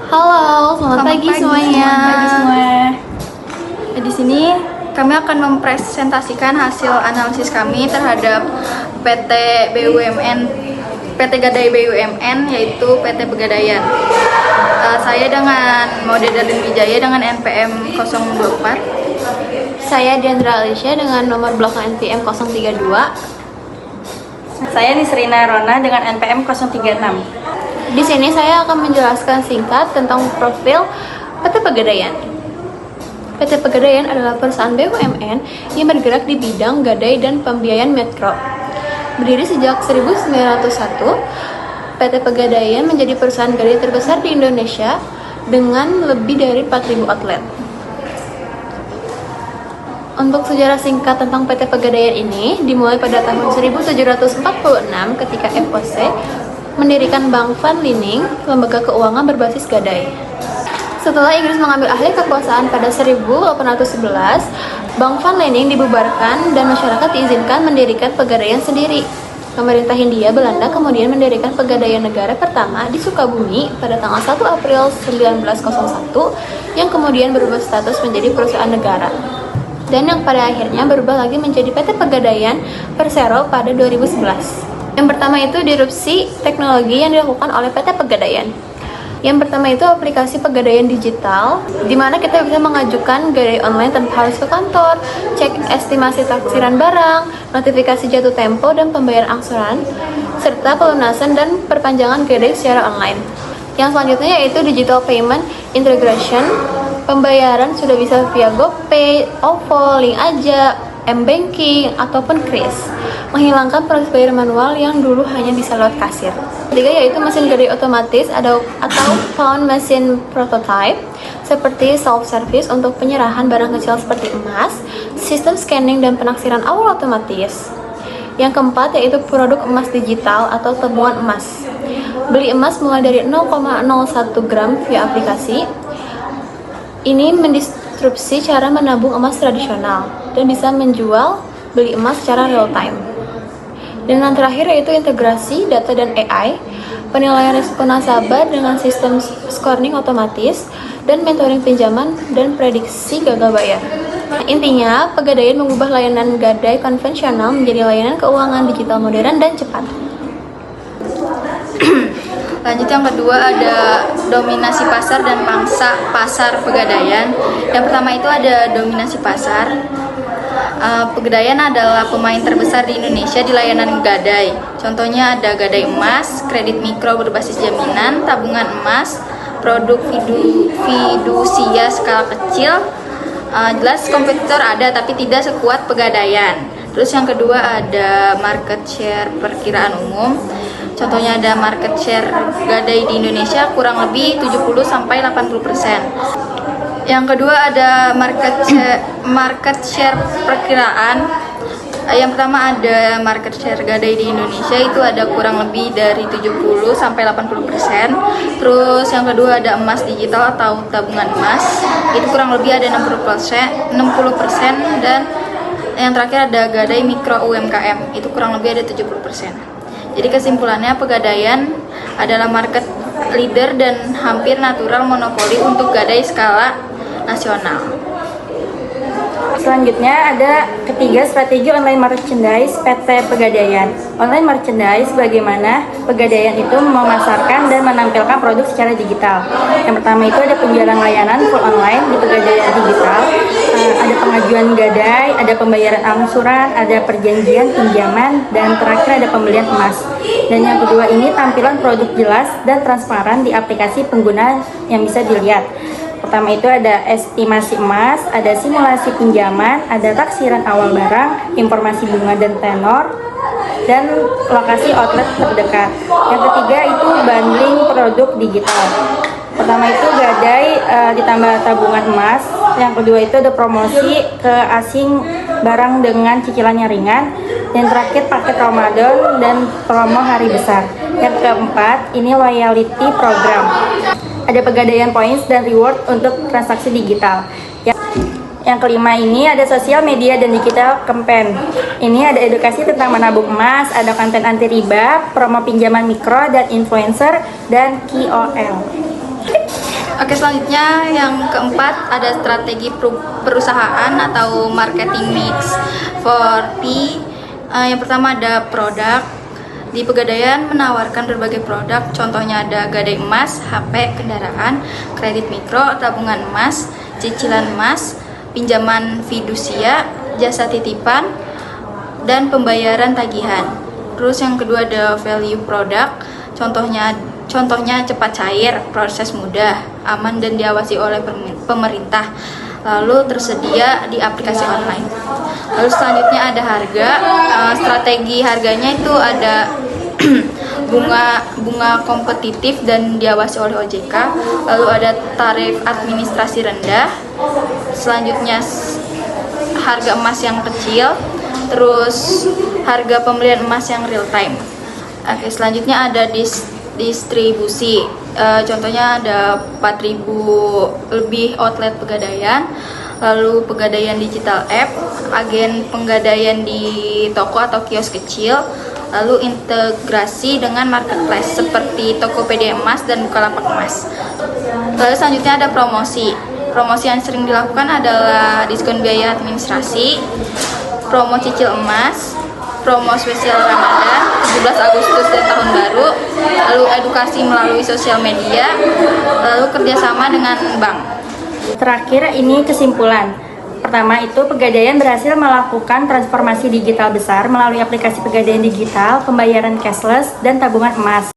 Halo, selamat pagi semuanya. Di sini kami akan mempresentasikan hasil analisis kami terhadap PT Gadai BUMN, yaitu PT Pegadaian. Saya dengan Maude Darlin Wijaya dengan NPM 024. Saya Diandra Alicia dengan nomor belakang NPM 032. Saya Nisrina Rona dengan NPM 036. Di sini saya akan menjelaskan singkat tentang profil PT Pegadaian. PT Pegadaian adalah perusahaan BUMN yang bergerak di bidang gadai dan pembiayaan mikro. Berdiri sejak 1901, PT Pegadaian menjadi perusahaan gadai terbesar di Indonesia dengan lebih dari 4.000 outlet. Untuk sejarah singkat tentang PT Pegadaian ini dimulai pada tahun 1746 ketika FOC mendirikan Bank Van Liening, lembaga keuangan berbasis gadai. Setelah Inggris mengambil alih kekuasaan pada 1811, Bank Van Liening dibubarkan dan masyarakat diizinkan mendirikan Pegadaian sendiri. Pemerintah Hindia Belanda kemudian mendirikan Pegadaian Negara pertama di Sukabumi pada tanggal 1 April 1901 yang kemudian berubah status menjadi perusahaan negara. Dan yang pada akhirnya berubah lagi menjadi PT Pegadaian Persero pada 2011. Yang pertama itu disrupsi teknologi yang dilakukan oleh PT Pegadaian. Yang pertama itu aplikasi Pegadaian digital, di mana kita bisa mengajukan gadai online tanpa harus ke kantor, cek estimasi taksiran barang, notifikasi jatuh tempo dan pembayaran angsuran, serta pelunasan dan perpanjangan gadai secara online. Yang selanjutnya yaitu digital payment integration, pembayaran sudah bisa via GoPay, OVO, Link Aja, M-Banking, ataupun Kris, menghilangkan proses bayar manual yang dulu hanya bisa lewat kasir. Ketiga yaitu mesin gadai otomatis atau pound machine prototype, seperti self-service untuk penyerahan barang kecil seperti emas, sistem scanning dan penaksiran awal otomatis. Yang keempat yaitu produk emas digital atau tabungan emas. Beli emas mulai dari 0,01 gram via aplikasi. Ini mendistrupsi cara menabung emas tradisional dan bisa menjual beli emas secara real time. Dan yang terakhir yaitu integrasi data dan AI, penilaian risiko nasabah dengan sistem scoring otomatis, dan mentoring pinjaman dan prediksi gagal bayar. Intinya, Pegadaian mengubah layanan gadai konvensional menjadi layanan keuangan digital modern dan cepat. Lanjut yang kedua ada dominasi pasar dan pangsa pasar Pegadaian. Yang pertama itu ada dominasi pasar. Pegadaian adalah pemain terbesar di Indonesia di layanan gadai. Contohnya ada gadai emas, kredit mikro berbasis jaminan, tabungan emas, produk fidusia skala kecil. Jelas kompetitor ada tapi tidak sekuat Pegadaian. Terus yang kedua ada market share perkiraan umum. Contohnya ada market share gadai di Indonesia kurang lebih 70-80%. Yang kedua ada market share perkiraan. Yang pertama ada market share gadai di Indonesia itu ada kurang lebih dari 70-80%. Terus yang kedua ada emas digital atau tabungan emas. Itu kurang lebih ada 60%, dan yang terakhir ada gadai mikro UMKM. Itu kurang lebih ada 70%. Jadi kesimpulannya Pegadaian adalah market leader dan hampir natural monopoli untuk gadai skala nasional. Selanjutnya ada ketiga strategi online merchandise PT Pegadaian. Online merchandise bagaimana Pegadaian itu memasarkan dan menampilkan produk secara digital. Yang pertama itu ada penjualan layanan full online di Pegadaian digital. Ada pengajuan gadai, ada pembayaran angsuran, ada perjanjian pinjaman, dan terakhir ada pembelian emas. Dan yang kedua ini tampilan produk jelas dan transparan di aplikasi pengguna yang bisa dilihat. Pertama itu ada estimasi emas, ada simulasi pinjaman, ada taksiran awal barang, informasi bunga dan tenor, dan lokasi outlet terdekat. Yang ketiga itu bundling produk digital. Pertama itu gadai ditambah tabungan emas. Yang kedua itu ada promosi ke asing barang dengan cicilannya ringan. Yang terakhir paket Ramadan dan promo hari besar. Yang keempat ini loyalty program. Ada Pegadaian points dan reward untuk transaksi digital. Yang kelima ini ada sosial media dan digital campaign. Ini ada edukasi tentang menabung emas, ada konten anti riba, promo pinjaman mikro dan influencer, dan KOL. Oke, selanjutnya yang keempat ada strategi perusahaan atau marketing mix for P. Yang pertama ada produk. Di Pegadaian menawarkan berbagai produk, contohnya ada gadai emas, HP, kendaraan, kredit mikro, tabungan emas, cicilan emas, pinjaman fidusia, jasa titipan, dan pembayaran tagihan. Terus yang kedua ada value product, contohnya cepat cair, proses mudah, aman dan diawasi oleh pemerintah. Lalu tersedia di aplikasi online. Lalu selanjutnya ada harga. Strategi harganya itu ada bunga kompetitif dan diawasi oleh OJK. Lalu ada tarif administrasi rendah. Selanjutnya harga emas yang kecil. Terus harga pembelian emas yang real time. Oke, selanjutnya ada distribusi. Contohnya ada 4.000 lebih outlet Pegadaian, lalu Pegadaian digital app, agen penggadaian di toko atau kios kecil, lalu integrasi dengan marketplace seperti Tokopedia Emas dan Bukalapak Emas. Lalu selanjutnya ada promosi. Promosi yang sering dilakukan adalah diskon biaya administrasi, promo cicil emas, promo spesial Ramadan, 17 Agustus dan Tahun Baru, lalu edukasi melalui sosial media, lalu kerjasama dengan bank. Terakhir ini kesimpulan. Pertama itu Pegadaian berhasil melakukan transformasi digital besar melalui aplikasi Pegadaian Digital, pembayaran cashless, dan tabungan emas.